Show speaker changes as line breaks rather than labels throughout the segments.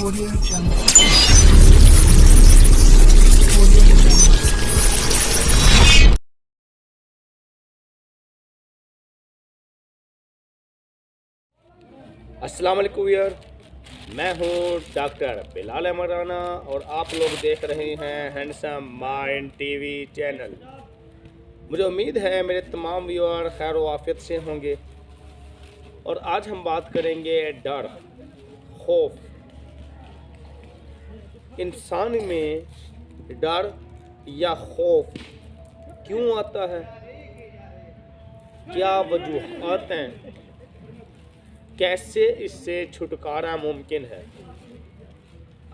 Audio Jungle. Audio Jungle.
अस्सलाम वालेकुम viewer, मैं हूं डॉक्टर बिलाल अहमद राना और आप लोग देख रहे हैं हैंडसम माइंड टीवी चैनल। मुझे उम्मीद है मेरे तमाम व्यूअर खैर व आफियत से होंगे और आज हम बात करेंगे डर, खौफ। इंसान में डर या खौफ क्यों आता है, क्या वजूहात हैं, कैसे इससे छुटकारा मुमकिन है।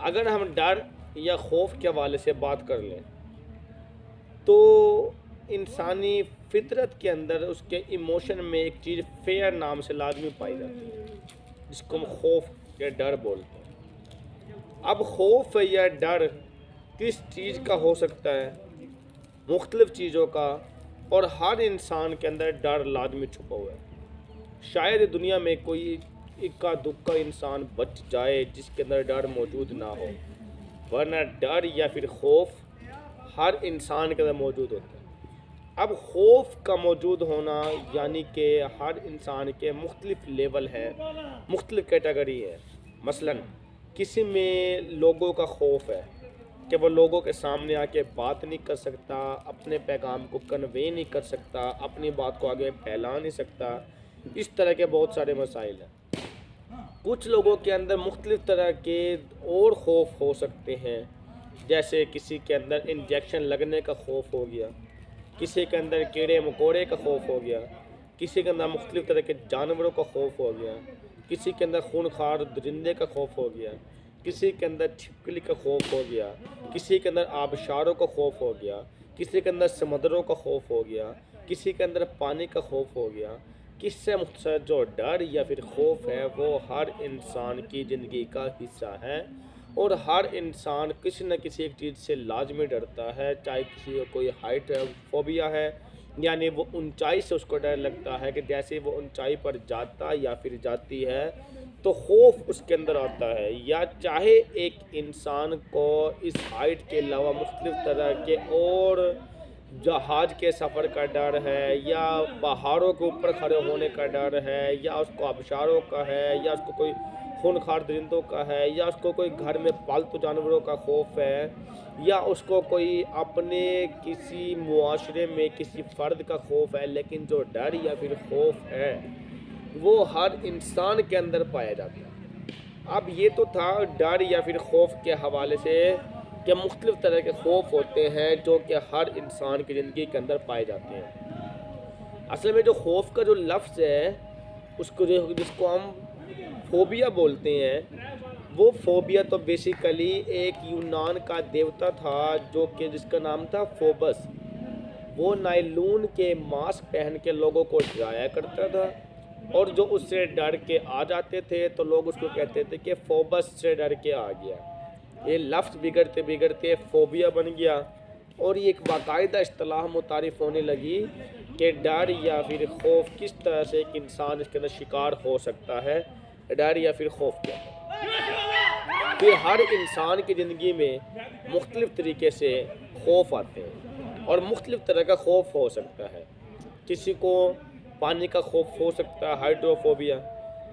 अगर हम डर या खौफ के हवाले से बात कर लें तो इंसानी फितरत के अंदर उसके इमोशन में एक चीज़ फेयर नाम से लाजमी पाई जाती है, जिसको हम खौफ या डर बोलते हैं। अब खौफ या डर किस चीज़ का हो सकता है? मुख्तलिफ़ चीज़ों का, और हर इंसान के अंदर डर लाजमी छुपा हुआ है। शायद दुनिया में कोई इक्का दुक्का इंसान बच जाए जिसके अंदर डर मौजूद ना हो, वरना डर या फिर खौफ हर इंसान के अंदर मौजूद होता है। अब खौफ का मौजूद होना यानी कि हर इंसान के मुख्तलिफ लेवल है, मुख्तलिफ कैटेगरी है। मसलन किसी में लोगों का खौफ है कि वो लोगों के सामने आके बात नहीं कर सकता, अपने पैगाम को कन्वे नहीं कर सकता, अपनी बात को आगे फैला नहीं सकता। इस तरह के बहुत सारे मसाइल हैं। कुछ लोगों के अंदर मुख्तलिफ़ तरह के और खौफ हो सकते हैं, जैसे किसी के अंदर इंजेक्शन लगने का खौफ हो गया, किसी के अंदर कीड़े मकोड़े का खौफ हो गया, किसी के अंदर मुख्तलिफ़ तरह के जानवरों का खौफ हो गया, किसी के अंदर खूनखार दरिंदे का खौफ हो गया, किसी के अंदर छिपकली का खौफ हो गया, किसी के अंदर आबशारों का खौफ हो गया, किसी के अंदर समंदरों का खौफ हो गया, किसी के अंदर पानी का खौफ हो गया। किससे मुख्तसर जो डर या फिर खौफ है वो हर इंसान की ज़िंदगी का हिस्सा है और हर इंसान किसी न किसी एक चीज़ से लाजमी डरता है। चाहे किसी को कोई हाइट फोबिया है, यानी वो ऊंचाई से उसको डर लगता है कि जैसे वो ऊंचाई पर जाता या फिर जाती है तो खौफ उसके अंदर आता है। या चाहे एक इंसान को इस हाइट के अलावा मुख्तलिफ़ तरह के और जहाज़ के सफ़र का डर है, या पहाड़ों के ऊपर खड़े होने का डर है, या उसको आबशारों का है, या उसको कोई खूनखार दरिंदों का है, या उसको कोई घर में पालतू जानवरों का खौफ है, या उसको कोई अपने किसी मुआशरे में किसी फ़र्द का खौफ है। लेकिन जो डर या फिर खौफ है वो हर इंसान के अंदर पाया जाता है। अब ये तो था डर या फिर खौफ के हवाले से कि मुख्तलिफ़ तरह के खौफ होते हैं जो कि हर इंसान की ज़िंदगी के अंदर पाए जाते हैं। असल में जो खौफ का जो लफ्ज़ है उसको जिसको हम फोबिया बोलते हैं, वो फोबिया तो बेसिकली एक यूनान का देवता था जो कि जिसका नाम था फोबस। वो नायलून के मास्क पहन के लोगों को डराया करता था और जो उससे डर के आ जाते थे तो लोग उसको कहते थे कि फोबस से डर के आ गया। ये लफ्ज़ बिगड़ते बिगड़ते फोबिया बन गया और ये एक बाकायदा इस्तिलाह मुतारिफ़ होने लगी कि डर या फिर खौफ किस तरह से एक इंसान इसके अंदर शिकार हो सकता है। डर या फिर खौफ क्या है? फिर हर इंसान की ज़िंदगी में मुख्तलिफ़ तरीके से खौफ आते हैं और मुख्तलिफ़ तरह का खौफ हो सकता है। किसी को पानी का खौफ हो सकता है, हाइड्रोफोबिया,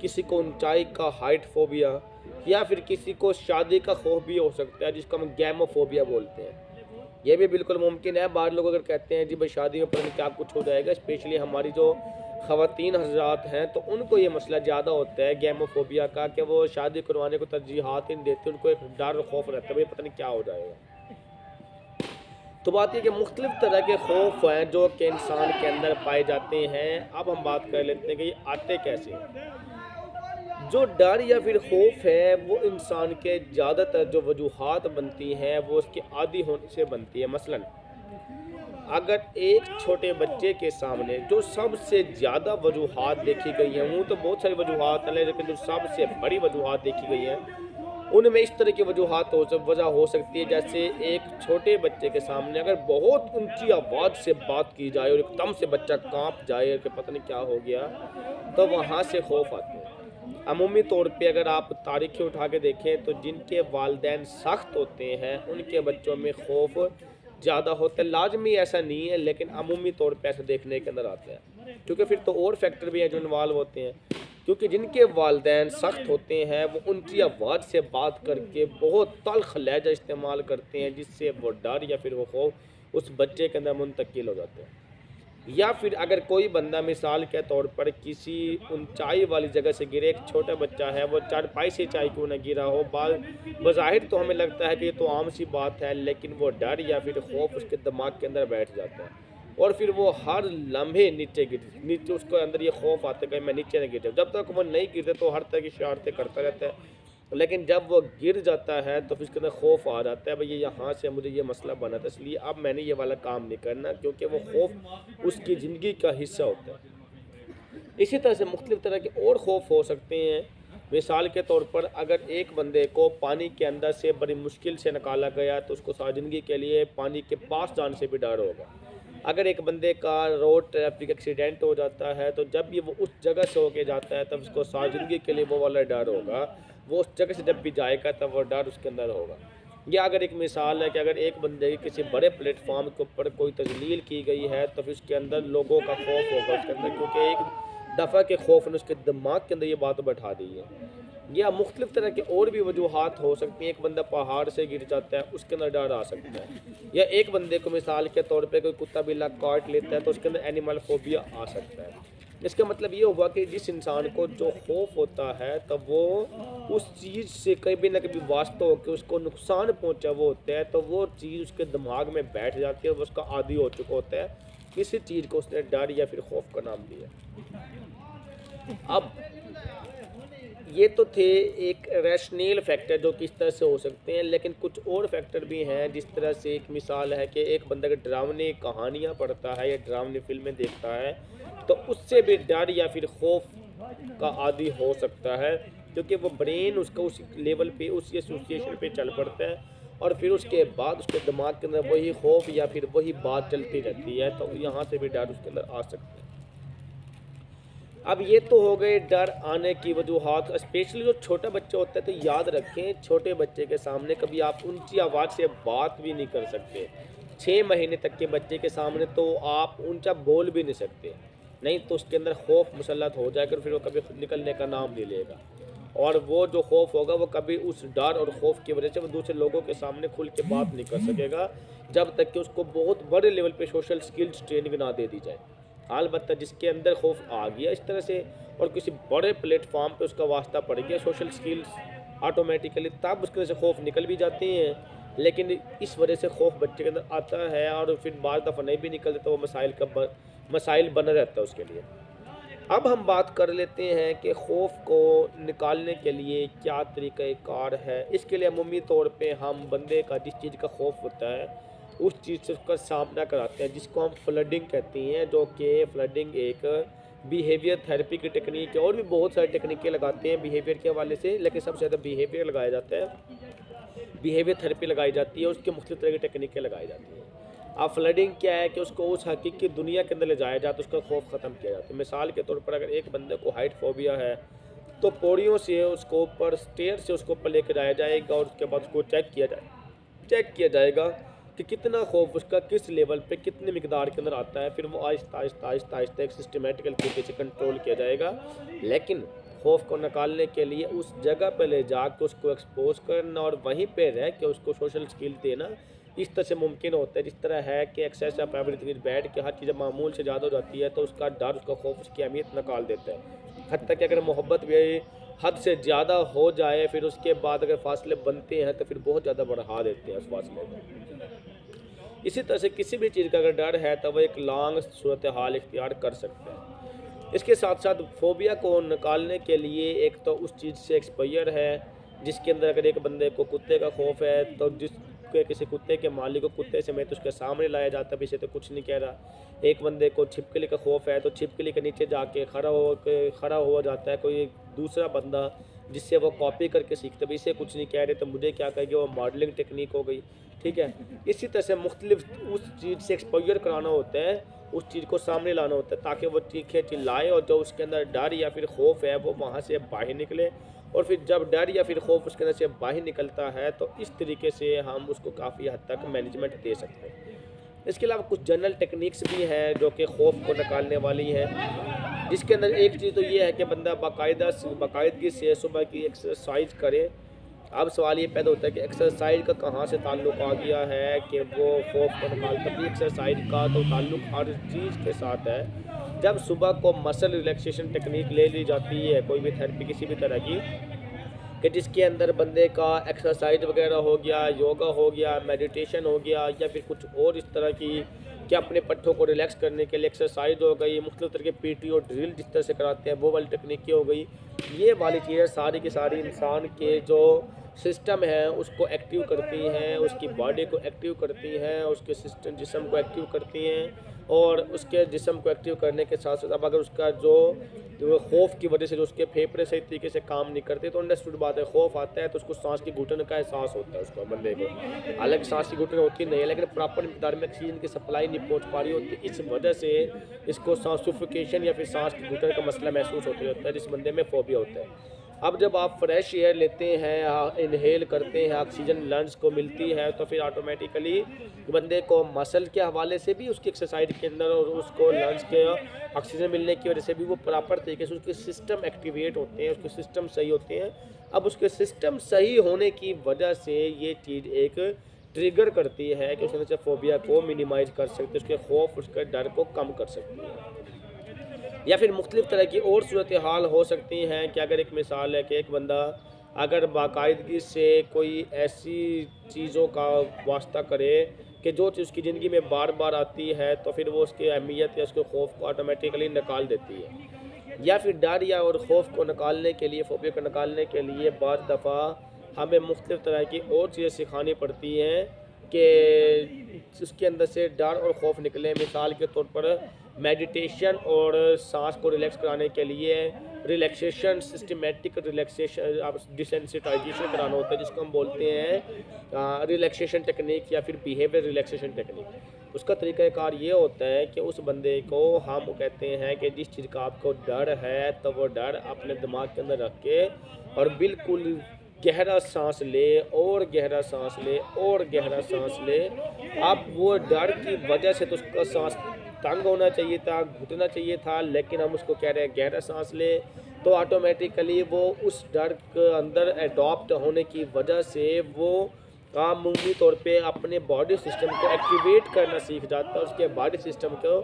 किसी को ऊंचाई का हाइट फोबिया, या फिर किसी को शादी का खौफ भी हो सकता है जिसको हम गैमोफोबिया बोलते हैं। ये भी बिल्कुल मुमकिन है। बाहर लोग अगर कहते हैं जी भाई शादी में पता नहीं क्या कुछ हो जाएगा, स्पेशली हमारी जो ख़वातीन हज़रात हैं तो उनको ये मसला ज़्यादा होता है गैमोफोबिया का कि वो शादी करवाने को तरजीहात ही नहीं देते, उनको एक डर खौफ रहता है भाई पता नहीं क्या हो जाएगा। तो बात यह कि मुख्तलिफ़ तरह के खौफ हैं जो कि इंसान के अंदर पाए जाते हैं। अब हम बात कर लेते हैं कि ये आते कैसे हैं। जो डर या फिर खौफ है वो इंसान के ज़्यादातर जो वजूहात बनती हैं वो उसके आदी होने से बनती है। मसलन अगर एक छोटे बच्चे के सामने जो सबसे ज़्यादा वजूहात देखी गई हैं, वो तो बहुत सारी वजूहात हैं लेकिन जो सबसे बड़ी वजूहात देखी गई हैं उनमें इस तरह की वजूहात वजह हो सकती है। जैसे एक छोटे बच्चे के सामने अगर बहुत ऊंची आवाज़ से बात की जाए और एकदम से बच्चा कांप जाए कि पता नहीं क्या हो गया, तो वहाँ से खौफ आते हैं। अमूमी तौर पे अगर आप तारीखें उठा के देखें तो जिनके वालिदैन सख्त होते हैं उनके बच्चों में खौफ ज़्यादा होता है। लाजमी ऐसा नहीं है, लेकिन अमूमी तौर पे ऐसा देखने के अंदर आता है, क्योंकि फिर तो और फैक्टर भी हैं जो इन्वॉल्व होते हैं। क्योंकि जिनके वालिदैन सख्त होते हैं वो उनकी आवाज़ से बात करके बहुत तल्ख लहजा इस्तेमाल करते हैं, जिससे वो डर या फिर वो खौफ उस बच्चे के अंदर मुंतकिल हो जाते हैं। या फिर अगर कोई बंदा मिसाल के तौर पर किसी ऊंचाई वाली जगह से गिरे, एक छोटा बच्चा है वो चारपाई से चाय क्यों ना गिरा हो, बज़ाहिर तो हमें लगता है कि ये तो आम सी बात है, लेकिन वो डर या फिर खौफ उसके दिमाग के अंदर बैठ जाता है और फिर वो हर लम्हे नीचे उसको अंदर ये खौफ आता है कि मैं नीचे न गिर जाऊँ। जब तक वो नहीं गिरते तो हर तरह की शरारतें करता रहता है, लेकिन जब वो गिर जाता है तो फिर उसके अंदर खौफ आ जाता है, भाई ये यहाँ से मुझे ये मसला बना था, इसलिए अब मैंने ये वाला काम नहीं करना, क्योंकि वो खौफ उसकी ज़िंदगी का हिस्सा होता है। इसी तरह से मुख्तलिफ़ तरह के और खौफ हो सकते हैं। मिसाल के तौर पर अगर एक बंदे को पानी के अंदर से बड़ी मुश्किल से निकाला गया तो उसको सारी ज़िंदगी के लिए पानी के पास जाने से भी डर होगा। अगर एक बंदे का रोड ट्रैफिक एक्सीडेंट हो जाता है तो जब भी वो उस जगह से होके जाता है तब उसको सारी ज़िंदगी के लिए वो वाला डर होगा। वो उस जगह से जब भी जाएगा तब वो डर उसके अंदर होगा। या अगर एक मिसाल है कि अगर एक बंदे की किसी बड़े प्लेटफॉर्म के ऊपर कोई तजलील की गई है तो फिर उसके अंदर लोगों का खौफ होगा उसके अंदर, क्योंकि एक दफ़ा के खौफ ने उसके दिमाग के अंदर ये बात बैठा दी है। या मुख्तलिफ़ तरह के और भी वजूहात हो सकती हैं। एक बंदा पहाड़ से गिर जाता है, उसके अंदर डर आ सकता है। या एक बंदे को मिसाल के तौर पे कोई कुत्ता बिल्ला काट लेता है तो उसके अंदर एनिमल फोबिया आ सकता है। इसका मतलब ये हुआ कि जिस इंसान को जो खौफ होता है तब वो उस चीज़ से कभी ना कभी वास्ता हो के उसको नुकसान पहुंचा वो होता है, तो वो चीज़ उसके दिमाग में बैठ जाती है और वो उसका आदी हो चुका होता है। किसी चीज़ को उसने डर या फिर खौफ का नाम दिया। अब ये तो थे एक रैशनल फैक्टर जो किस तरह से हो सकते हैं, लेकिन कुछ और फैक्टर भी हैं। जिस तरह से एक मिसाल है कि एक बंदा अगर डरावनी कहानियाँ पढ़ता है या डरावनी फिल्में देखता है तो उससे भी डर या फिर खौफ का आदी हो सकता है, क्योंकि वो ब्रेन उसका उस लेवल पे उस एसोसिएशन पे चल पड़ता है और फिर उसके बाद उसके दिमाग के अंदर वही खौफ या फिर वही बात चलती रहती है, तो यहाँ से भी डर उसके अंदर आ सकता है। अब ये तो हो गए डर आने की वजूहात। स्पेशली जो छोटा बच्चा होता है तो याद रखें, छोटे बच्चे के सामने कभी आप ऊंची आवाज़ से बात भी नहीं कर सकते। 6 महीने तक के बच्चे के सामने तो आप ऊंचा बोल भी नहीं सकते, नहीं तो उसके अंदर खौफ मुसल्लत हो जाएगा, फिर वो कभी खुद निकलने का नाम नहीं लेगा। और वो जो खौफ होगा वो कभी उस डर और खौफ की वजह से वो दूसरे लोगों के सामने खुल के बात नहीं कर सकेगा, जब तक कि उसको बहुत बड़े लेवल पे सोशल स्किल्स ट्रेनिंग ना दे दी जाए। अलबत्ता जिसके अंदर खौफ आ गया इस तरह से और किसी बड़े प्लेटफॉर्म पे उसका वास्ता पड़ गया सोशल स्किल्स ऑटोमेटिकली, तब उसके वजह से खौफ निकल भी जाते हैं। लेकिन इस वजह से खौफ बच्चे के अंदर आता है और फिर बार दफ़ा नहीं भी निकलते तो वो मसाइल बना रहता है उसके लिए। अब हम बात कर लेते हैं कि खौफ को निकालने के लिए क्या तरीक़ाकार है। इसके लिए अमूमी तौर पे हम बंदे का जिस चीज़ का खौफ होता है उस चीज़ से उसका सामना कराते हैं, जिसको हम फ्लडिंग कहते हैं, जो कि फ्लडिंग एक बिहेवियर थेरेपी की टेक्निक है। और भी बहुत सारी टेक्निकें लगाते हैं बिहेवियर के हवाले से, लेकिन सबसे ज़्यादा बिहेवियर लगाया जाता है, बिहेवियर थेरेपी लगाई जाती है, उसके मुख्तलिफ तरह की टेक्निकें लगाई जाती हैं। अब फ्लडिंग क्या है कि उसको उस हकीकी दुनिया के अंदर ले जाया जाता है, उसका खौफ ख़त्म किया जाता है। मिसाल के तौर पर अगर एक बंदे को हाइट फोबिया है तो पौड़ियों से उसको ऊपर स्टेयर से उसको ऊपर लेकर जाया जाएगा और उसके बाद उसको चेक किया जाएगा कि कितना खौफ उसका किस लेवल पे कितने मिकदार के अंदर आता है। फिर वो आहिस्ता एक सिस्टमेटिकल तरीके से कंट्रोल किया जाएगा। लेकिन खौफ को निकालने के लिए उस जगह पे ले जाकर उसको एक्सपोज करना और वहीं पे रह के उसको सोशल स्किल देना इस तरह से मुमकिन होता है, जिस तरह है कि excess of everything is bad, कि हर चीज़ मामूल से ज़्यादा हो जाती है तो उसका डर उसका खौफ उसकी अहमियत निकाल देता है। हद तक कि अगर मोहब्बत भी हद से ज़्यादा हो जाए फिर उसके बाद अगर फासले बनते हैं तो फिर बहुत ज़्यादा बढ़ा देते हैं उस फासले को। इसी तरह से किसी भी चीज़ का अगर डर है तो वह एक लॉन्ग सूरत हाल इख्तियार कर सकता है। इसके साथ साथ फोबिया को निकालने के लिए एक तो उस चीज़ से एक्सपायर है, जिसके अंदर अगर एक बंदे को कुत्ते का खौफ है तो किसी कुत्ते के मालिक को कुत्ते समेत उसके सामने लाया जाता है, पीछे तो कुछ नहीं कह रहा। एक बंदे को छिपकली का खौफ है तो छिपकली के नीचे जाके खड़ा हुआ जाता है कोई दूसरा बंदा, जिससे वो कॉपी करके सीखते भाई इसे कुछ नहीं कह रहे तो मुझे क्या कहेंगे, वो मॉडलिंग टेक्निक हो गई। ठीक है, इसी तरह से मुख्तलिफ उस चीज़ से एक्सपोजर कराना होता है उस चीज़ को सामने लाना होता है ताकि वो चीखे चिल्लाए और जो उसके अंदर डर या फिर खौफ है वो वहाँ से बाहर निकले। और फिर जब डर या फिर खौफ उसके अंदर से बाहर निकलता है तो इस तरीके से हम उसको काफ़ी हद तक मैनेजमेंट दे सकते हैं। इसके अलावा कुछ जनरल टेक्निक्स भी हैं जो कि खौफ को निकालने वाली हैं, जिसके अंदर एक चीज़ तो ये है कि बंदा बाकायदगी से सुबह की एक्सरसाइज करे। अब सवाल ये पैदा होता है कि एक्सरसाइज का कहाँ से ताल्लुक़ आ गया है कि वो खौफ को निकालता भी। एक्सरसाइज का तो ताल्लुक़ हर चीज़ के साथ है। जब सुबह को मसल रिलैक्सेशन टेक्निक ले ली जाती है, कोई भी थेरेपी किसी भी तरह की, कि जिसके अंदर बंदे का एक्सरसाइज वगैरह हो गया, योगा हो गया, मेडिटेशन हो गया, या फिर कुछ और इस तरह की कि अपने पट्ठों को रिलैक्स करने के लिए एक्सरसाइज हो गई, मुख्तलिफ तरह के पीटी और ड्रिल जिस तरह से कराते हैं वो वाली टेक्निकें हो गई। ये वाली चीज़ें सारी की सारी इंसान के जो सिस्टम है उसको एक्टिव करती हैं, उसकी बॉडी को एक्टिव करती हैं, उसके सिस्टम जिस्म को एक्टिव करती हैं। और उसके जिस्म को एक्टिव करने के साथ साथ अब अगर उसका जो खौफ की वजह से जो उसके फेफड़े सही तरीके से काम नहीं करते तो अंडरस्टूड बात है, खौफ आता है तो उसको सांस की घुटन का एहसास होता है उसको बंदे को। हालांकि सांस की घुटन होती नहीं है लेकिन प्रॉपर मिकदार में ऑक्सीजन की सप्लाई नहीं पहुंच पा रही होती, इस वजह से इसको सफोकेशन या फिर सांस की घुटन का मसला महसूस होता रहता है, जिस बंदे में फोबिया होता है। अब जब आप फ्रेश एयर लेते हैं, इनहेल करते हैं, ऑक्सीजन लंग्स को मिलती है तो फिर ऑटोमेटिकली बंदे को मसल के हवाले से भी उसकी एक्सरसाइज के अंदर और उसको लंग्स के ऑक्सीजन मिलने की वजह से भी वो प्रॉपर तरीके से उसके सिस्टम एक्टिवेट होते हैं, उसके सिस्टम सही होते हैं। अब उसके सिस्टम सही होने की वजह से ये चीज़ एक ट्रिगर करती है कि उसके फोबिया को मिनिमाइज कर सकते, उसके खौफ उसके डर को कम कर सकती है। या फिर मुख्तलिफ तरह की और सूरत हाल हो सकती हैं कि अगर एक मिसाल है कि एक बंदा अगर बाकायदगी से कोई ऐसी चीज़ों का वास्ता करे कि जो चीज़ उसकी ज़िंदगी में बार बार आती है तो फिर वो उसकी अहमियत या उसके खौफ को ऑटोमेटिकली निकाल देती है। या फिर डर या और खौफ को निकालने के लिए, फोबिया को निकालने के लिए बाद दफ़ा हमें मुख्तलिफ तरह की और चीज़ें सिखानी पड़ती हैं कि उसके अंदर से डर और खौफ निकले। मिसाल के तौर पर मेडिटेशन और सांस को रिलैक्स कराने के लिए रिलैक्सेशन, सिस्टमेटिक रिलैक्सेशन, आप डिसेंसिटाइजेशन कराना होता है जिसको हम बोलते हैं रिलैक्सेशन टेक्निक या फिर बिहेवियर रिलैक्सेशन टेक्निक। उसका तरीक़ाकार ये होता है कि उस बंदे को हम कहते हैं कि जिस चीज़ का आपको डर है तो वो डर अपने दिमाग के अंदर रख के और बिल्कुल गहरा सांस ले और गहरा सांस ले और गहरा सांस ले। अब वो डर की वजह से तो उसका सांस तंग होना चाहिए था, घुटना चाहिए था, लेकिन हम उसको कह रहे हैं गहरा सांस ले, तो ऑटोमेटिकली वो उस डर के अंदर एडॉप्ट होने की वजह से वो मामूली तौर पे अपने बॉडी सिस्टम को एक्टिवेट करना सीख जाता है। उसके बॉडी सिस्टम को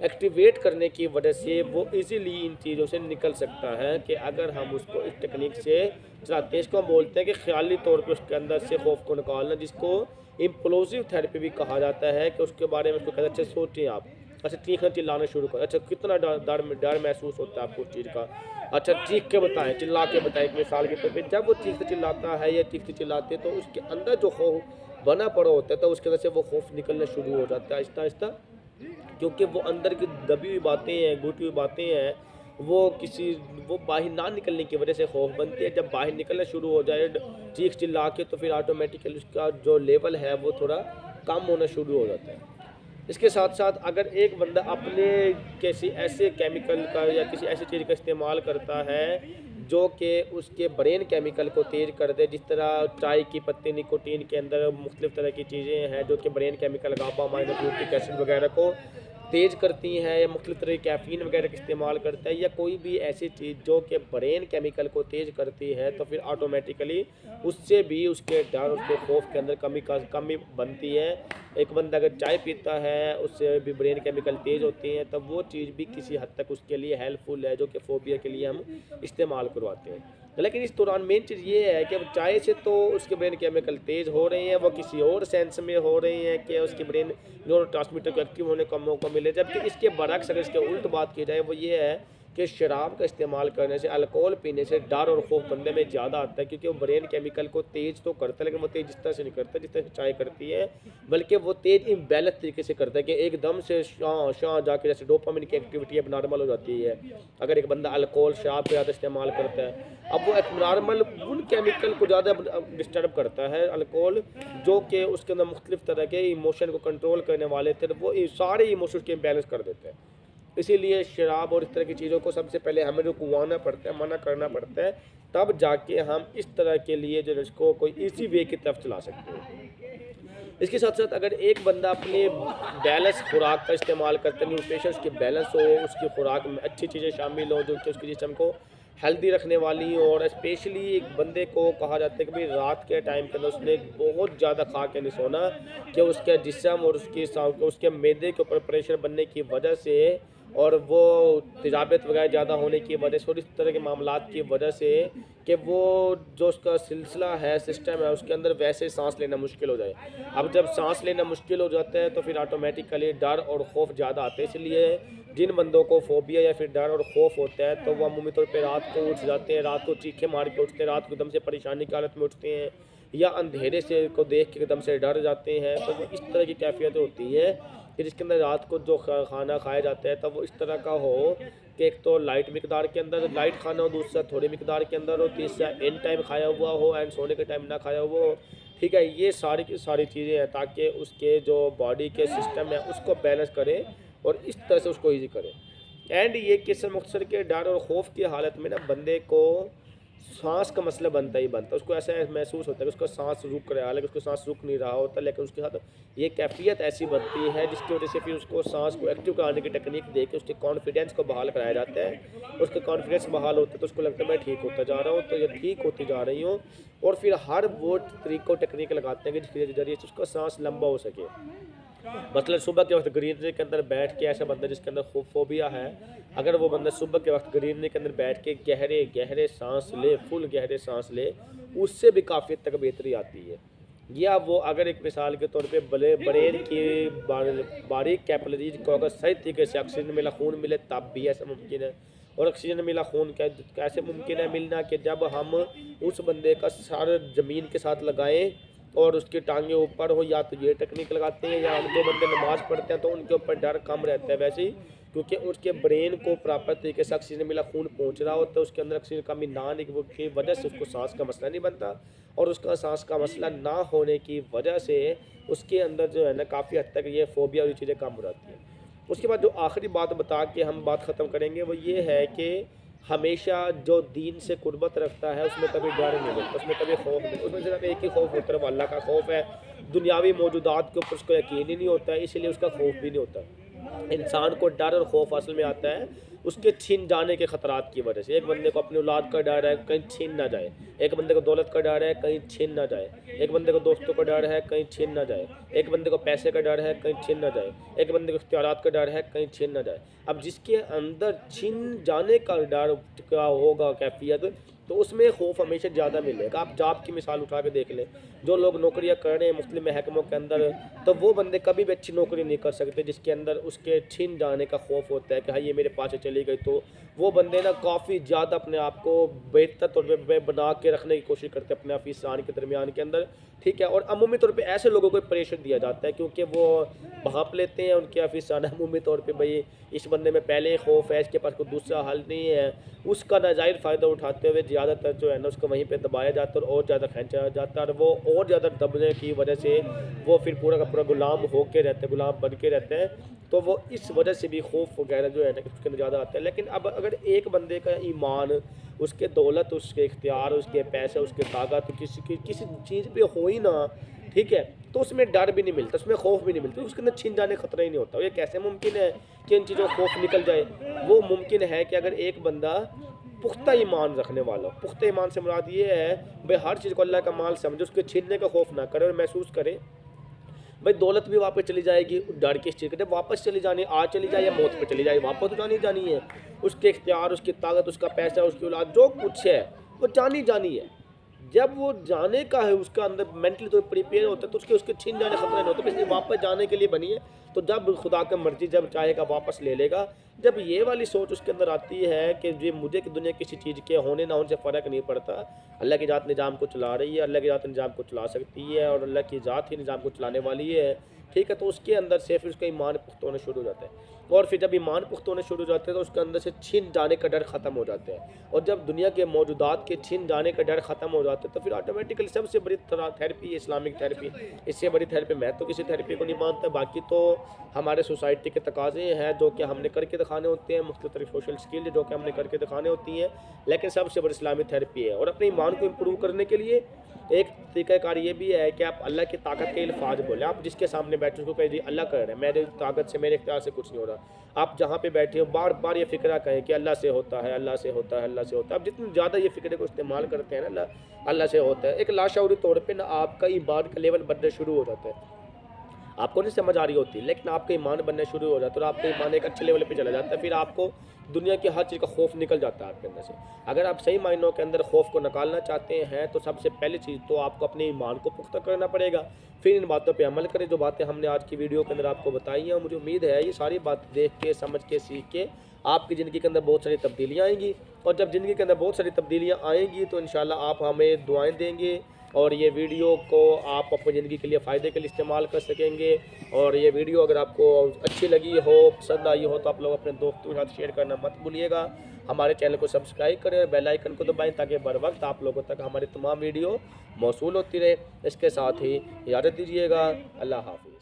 एक्टिवेट करने की वजह से वो इजीली इन चीज़ों से निकल सकता है कि अगर हम उसको इस टेक्निक से चलाते हैं। इसको हम बोलते हैं कि ख्याली तौर पे उसके अंदर से खौफ को निकालना, जिसको इम्प्लोसिव थेरेपी भी कहा जाता है कि उसके बारे में उसको कहते हैं अच्छा सोचें आप, अच्छा चीखना चिल्लाना शुरू करें, अच्छा कितना डर महसूस होता है आपको उस चीज़ का, अच्छा चीख के बताएं, चिल्ला के बताएं। एक मिसाल के तौर पर जब वो चीखते चिल्लाता है या चीखते चिल्लाते तो उसके अंदर जो खौफ बना पड़ा होता है तो उसके अंदर से वो खौफ निकलना शुरू हो जाता है आहिस्ता आहिस्ता, क्योंकि वो अंदर की दबी हुई बातें हैं, घुटी हुई बातें हैं, वो बाहर ना निकलने की वजह से खौफ बनती है। जब बाहर निकलना शुरू हो जाए चीख चिल्ला के तो फिर ऑटोमेटिकली उसका जो लेवल है वो थोड़ा कम होना शुरू हो जाता है। इसके साथ साथ अगर एक बंदा अपने किसी ऐसे केमिकल का या किसी ऐसी चीज़ का इस्तेमाल करता है जो कि उसके ब्रेन केमिकल को तेज़ कर दे, जिस तरह चाय की पत्ती निकोटीन के अंदर मुख्तलिफ तरह की चीज़ें हैं जो कि ब्रेन केमिकल गाबा अमाइनो एसिड वगैरह को तेज़ करती हैं, या मुख्तलिफ तरह की कैफ़ीन वगैरह का इस्तेमाल करता है, या कोई भी ऐसी चीज़ जो कि ब्रेन केमिकल को तेज़ करती है, तो फिर ऑटोमेटिकली उससे भी उसके डर, उसके खौफ के अंदर कमी बनती है। एक बंदा अगर चाय पीता है उससे भी ब्रेन केमिकल तेज़ होती हैं, तब वो चीज़ भी किसी हद तक उसके लिए हेल्पफुल है जो कि फोबिया के लिए हम इस्तेमाल करवाते हैं। लेकिन इस दौरान मेन चीज़ ये है कि अब चाय से तो उसके ब्रेन केमिकल तेज़ हो रहे हैं, वो किसी और सेंस में हो रहे हैं कि उसके ब्रेन न्यूरोट्रांसमीटर को एक्टिव होने का मौका मिले, जबकि इसके बरक्स अगर इसके उल्ट बात की जाए वो ये है कि शराब का इस्तेमाल करने से, अल्कोहल पीने से डर और खौफ बंदे में ज़्यादा आता है, क्योंकि वो ब्रेन केमिकल को तेज़ तो करता है, लेकिन वो तेज़ इस तरह से नहीं करता जिस तरह से चाय करती है, बल्कि वो तेज़ इम्बैलेंस तरीके से करता है कि एकदम से शां शां जाके जैसे डोपामिन की एक्टिविटी अब नॉर्मल हो जाती है अगर एक बंदा अल्कोहल शराब का ज़्यादा इस्तेमाल करता है। अब वो एक नॉर्मल उन केमिकल को ज़्यादा डिस्टर्ब करता है अल्कोहल, जो कि उसके अंदर मुख्तलिफ तरह के इमोशन को कंट्रोल करने वाले थे, वो सारे इमोशन के बैलेंस कर देते हैं। इसीलिए शराब और इस तरह की चीज़ों को सबसे पहले हमें रुकवाना पड़ता है, मना करना पड़ता है, तब जाके हम इस तरह के लिए जो इसको कोई इसी वे की तरफ चला सकते हैं। इसके साथ साथ अगर एक बंदा अपने बैलेंस खुराक का इस्तेमाल करता है, न्यूट्रिशन उसकी बैलेंस हो, उसकी खुराक में अच्छी चीज़ें शामिल हो जो कि उसके जिस्म को हेल्दी रखने वाली, और स्पेशली एक बंदे को कहा जाता है कि भाई रात के टाइम के अंदर उसने बहुत ज़्यादा खा के नहीं सोना, कि उसके जिस्म और उसके मैदे के ऊपर प्रेशर बनने की वजह से और वो तेज़ाबियत वगैरह ज़्यादा होने की वजह से और इस तरह के मामलात की वजह से कि वो जो उसका सिलसिला है, सिस्टम है, उसके अंदर वैसे सांस लेना मुश्किल हो जाए। अब जब सांस लेना मुश्किल हो जाता है तो फिर ऑटोमेटिकली डर और खौफ ज़्यादा आते हैं। इसलिए जिन बंदों को फोबिया या फिर डर और खौफ होता है तो वह अमूमी तौर पर रात को उठ जाते हैं, रात को चीखे मार के उठते हैं, रात को एकदम से परेशानी की हालत में उठते हैं, या अंधेरे से को देख के एकदम से डर जाते हैं। तो वो इस तरह की कैफियत होती है कि जिसके अंदर रात को जो खाना खाया जाता है तब वो इस तरह का हो कि एक तो लाइट मिकदार के अंदर लाइट खाना हो, दूसरा थोड़ी मिकदार के अंदर हो, तीसरा एंड टाइम खाया हुआ हो एंड सोने के टाइम ना खाया हुआ हो। ठीक है, ये सारी की सारी चीज़ें हैं ताकि उसके जो बॉडी के सिस्टम है उसको बैलेंस करे और इस तरह से उसको ईजी करे। एंड ये किस्म मुख्तसर के डर और खौफ की हालत में ना बंदे को सांस का मसला बनता ही बनता है। उसको ऐसा महसूस होता है कि उसका सांस रुक रहा है, हालांकि उसका सांस रुक नहीं रहा होता, लेकिन उसके साथ ये कैफियत ऐसी बनती है जिसकी वजह से फिर उसको सांस को एक्टिव कराने की टेक्निक दे के उसके कॉन्फिडेंस को बहाल कराया जाता है। उसका कॉन्फिडेंस बहाल होता है तो उसको लगता है मैं ठीक होता जा रहा हूँ, तो ये ठीक होती जा रही हूँ, और फिर हर वो तरीक़ों टेक्निक लगाते हैं कि जिसके जरिए से उसका सांस लंबा हो सके। मतलब सुबह के वक्त ग्रीनरी के अंदर बैठ के ऐसा बंदा जिसके अंदर फोबिया है, अगर वो बंदा सुबह के वक्त ग्रीनरी के अंदर बैठ के गहरे गहरे सांस ले, फुल गहरे सांस ले, उससे भी काफ़ी हद तक बेहतरी आती है। या वो अगर एक मिसाल के तौर पे ब्रेन की बारीक कैपिलरीज को अगर सही तरीके से ऑक्सीजन मिला खून मिले तब भी ऐसा मुमकिन है। और ऑक्सीजन मिला खून कैसे मुमकिन है मिलना, कि जब हम उस बंदे का सर ज़मीन के साथ लगाएं और उसकी टांगें ऊपर हो, या तो ये टेक्निक लगाते हैं, या हम दो बंदे नमाज़ पढ़ते हैं तो उनके ऊपर डर कम रहता है वैसे ही, क्योंकि उसके ब्रेन को प्रॉपर तरीके से ऑक्सीजन मिला खून पहुंच रहा होता है, उसके अंदर ऑक्सीजन कमी ना आने की वजह से उसको सांस का मसला नहीं बनता, और उसका सांस का मसला ना होने की वजह से उसके अंदर जो है ना काफ़ी हद तक ये फोबिया और ये चीज़ें कम हो जाती हैं। उसके बाद जो आखिरी बात बता के हम बात ख़त्म करेंगे वो ये है कि हमेशा जो दीन से कुर्बत रखता है उसमें कभी डर नहीं होता, उसमें कभी खौफ नहीं, उसमें सिर्फ एक ही खौफ होता है, वो अल्लाह का खौफ है। दुनियावी मौजूदात के ऊपर उसको यकीन ही नहीं होता है, इसलिए उसका खौफ भी नहीं होता। इंसान को डर और खौफ असल में आता है उसके छीन जाने के ख़तरात की वजह से। एक बंदे को अपनी औलाद का डर है कहीं छीन ना जाए, एक बंदे को दौलत का डर है कहीं छीन ना जाए, एक बंदे को दोस्तों का डर है कहीं छीन ना जाए, एक बंदे को पैसे का डर है कहीं छीन ना जाए, एक बंदे को इख्तियारात का डर है कहीं छीन ना जाए। अब जिसके अंदर छीन जाने का डर का होगा कैफियत, तो उसमें खौफ हमेशा ज़्यादा मिलेगा। आप जॉब की मिसाल उठा के देख लें, जो लोग नौकरियां कर रहे हैं मुस्लिम महकमों के अंदर, तो वो बंदे कभी भी अच्छी नौकरी नहीं कर सकते जिसके अंदर उसके छीन जाने का खौफ होता है कि हाँ ये मेरे पास से चली गई। तो वो बंदे ना काफ़ी ज़्यादा अपने आप को बेहतर तौर पर बना के रखने की कोशिश करते हैं अपने अफिसान के दरमियान के अंदर, ठीक है। और अमूमी तौर पे ऐसे लोगों को प्रेशर दिया जाता है क्योंकि वो भाप लेते हैं उनके अफिसान अमूमी तौर पे, भाई इस बंदे में पहले ही खौफ है, इसके पास कोई दूसरा हल नहीं है, उसका नाजायज़ फ़ायदा उठाते हुए ज़्यादातर जो है ना उसको वहीं पे दबाया जाता है और ज़्यादा खींचा जाता है, और वो और ज़्यादा दबने की वजह से वो फिर पूरा का पूरा गुलाम होके रहते हैं, गुलाम बन के रहते हैं। तो वो इस वजह से भी खौफ वगैरह जो है ना उसके अंदर ज़्यादा आता है। लेकिन अब अगर एक बंदे का ईमान, उसके दौलत, उसके इख्तियार, उसके पैसे, उसके ताकत किसी चीज़ पे हो ही ना, ठीक है, तो उसमें डर भी नहीं मिलता, उसमें खौफ भी नहीं मिलता, उसके अंदर छीन जाने खतरा ही नहीं होता। ये कैसे मुमकिन है कि इन चीज़ों का खौफ निकल जाए? वो मुमकिन है कि अगर एक बंदा पुख्ता ईमान रखने वाला, पुख्ता ईमान से मुराद ये है भाई हर चीज़ को अल्लाह का माल समझे, उसके छीनने का खौफ ना करे और महसूस करे भाई दौलत भी वापस चली जाएगी, डर किस चीज़ का, जब वापस चली जानी, आज चली जाए या मौत पे चली जाए, वापस तो जानी जानी है। उसके इख्तियार, उसकी ताकत, उसका पैसा, उसकी औलाद, जो कुछ है वो जानी जानी है, जब वो जाने का है, उसका अंदर मेंटली तो प्रिपेयर होता है, तो उसके छीन जाने खतरा नहीं होता, इसलिए वापस जाने के लिए बनी है। तो जब खुदा का मर्जी जब चाहेगा वापस ले लेगा। जब ये वाली सोच उसके अंदर आती है कि ये मुझे कि दुनिया किसी चीज़ के होने ना होने से फ़र्क नहीं पड़ता, अल्लाह की ज़ात निज़ाम को चला रही है, अल्लाह की ज़ात निज़ाम को चला सकती है और अल्लाह की ज़ात ही निज़ाम को चलाने वाली है, ठीक है। तो उसके अंदर से फिर उसका ईमान पुख्त होना शुरू हो जाता है, और फिर जब ईमान पुख्त होने शुरू हो जाते हैं तो उसके अंदर से छीन जाने का डर ख़त्म हो जाता है। और जब दुनिया के मौजूदात के छीन जाने का डर ख़त्म हो जाता है तो फिर ऑटोमेटिकली सबसे बड़ी थेरेपी इस्लामिक थेरेपी, इससे बड़ी थेरेपी मैं तो किसी थेरेपी को नहीं मानता। बाकी तो हमारे सोसाइटी के तकाजे हैं जो कि हमने करके दिखाने होते हैं, मुख्तलिफ सोशल स्किल जो कि हमने करके दिखाने होती हैं, लेकिन सबसे बड़ी इस्लामिक थेरेपी है। और अपने ईमान को इम्प्रूव करने के लिए एक तरीक़ाकार ये भी है कि आप अल्लाह की ताकत के अल्फाज बोलें। आप जिसके सामने बैठे उसको कह दीजिए अल्लाह कर रहे हैं, मेरे ताकत से मेरे इख्तियार से कुछ नहीं हो रहा। आप जहाँ पे बैठे हो बार बार ये फ़िक्रा कहें कि अल्लाह से होता है, अल्लाह से होता है, अल्लाह से होता है। आप जितनी ज़्यादा ये फ़िक्रे को इस्तेमाल करते हैं ना, अल्लाह से होता है, एक लाशऊरी तौर पे ना आपका ईमान का लेवल बढ़ना शुरू हो जाता है। आपको नहीं समझ आ रही होती, लेकिन आपका ईमान बनना शुरू हो जाता है और आपका ईमान एक अच्छे लेवल पे चला जाता है। फिर आपको दुनिया की हर चीज़ का खौफ निकल जाता है आपके अंदर से। अगर आप सही मायनों के अंदर खौफ को निकालना चाहते हैं तो सबसे पहली चीज़ तो आपको अपने ईमान को पुख्ता करना पड़ेगा। फिर इन बातों पे अमल करें जो बातें हमने आज की वीडियो के अंदर आपको बताई हैं। मुझे उम्मीद है ये सारी बातें देख के, समझ के, सीख के आपकी ज़िंदगी के अंदर बहुत सारी तब्दीलियाँ आएंगी। और जब ज़िंदगी के अंदर बहुत सारी तब्दीलियाँ आएंगी तो इंशाल्लाह आप हमें दुआएँ देंगे और ये वीडियो को आप अपनी ज़िंदगी के लिए फ़ायदे के लिए इस्तेमाल कर सकेंगे। और ये वीडियो अगर आपको अच्छी लगी हो, पसंद आई हो, तो आप लोग अपने दोस्तों के साथ शेयर करना मत भूलिएगा। हमारे चैनल को सब्सक्राइब करें और बेल आइकन को दबाएं ताकि बर वक्त आप लोगों तक हमारी तमाम वीडियो मौसूल होती रहे। इसके साथ ही इजाज़त दीजिएगा। अल्लाह हाफ़िज़।